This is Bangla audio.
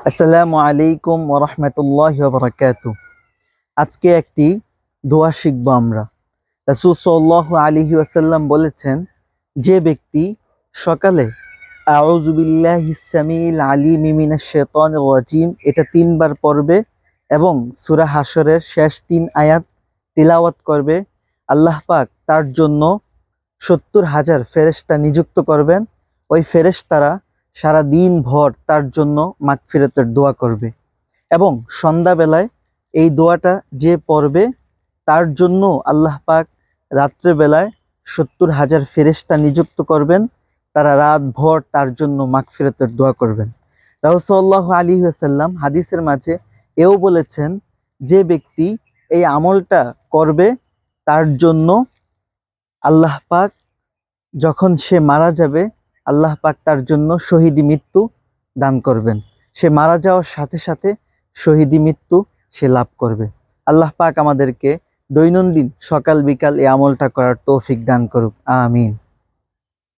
আসসালামু আলাইকুম ওয়া রাহমাতুল্লাহি ওয়া বারাকাতুহু। আজকে একটি দোয়া শিখব আমরা। রাসূল সাল্লাল্লাহু আলাইহি ওয়াসাল্লাম বলেছেন, যে ব্যক্তি সকালে আউযু বিল্লাহিস সামিল আলিম মিনাশ শাইতানির রাজিম এটা ৩ বার পড়বে এবং সূরা হাশরের শেষ ৩ আয়াত তিলাওয়াত করবে, আল্লাহ পাক তার জন্য ৭০,০০০ ফেরেশতা নিযুক্ত করবেন। ওই ফেরেশতারা সারা দিন ভর তার জন্য মাগফিরাতের দোয়া করবে এবং সন্ধ্যাবেলায় এই দোয়াটা যে পড়বে তার জন্য আল্লাহ পাক রাত্রেবেলায় ৭০,০০০ ফেরেশতা নিযুক্ত করবেন। তারা রাত ভর তার জন্য মাগফিরাতের দোয়া করবেন। রাসূল সাল্লাল্লাহু আলাইহি ওয়াসাল্লাম হাদিসের মাঝে এও বলেছেন, যে ব্যক্তি এই আমলটা করবে তার জন্য আল্লাহ পাক যখন সে মারা যাবে, আল্লাহ পাক তার জন্য শহীদি মৃত্যু দান করবেন। সে মারা যাওয়ার সাথে সাথে শহীদি মৃত্যু সে লাভ করবে। আল্লাহ পাক আমাদেরকে দৈনন্দিন সকাল বিকাল এই আমলটা করার তৌফিক দান করুক। আমিন।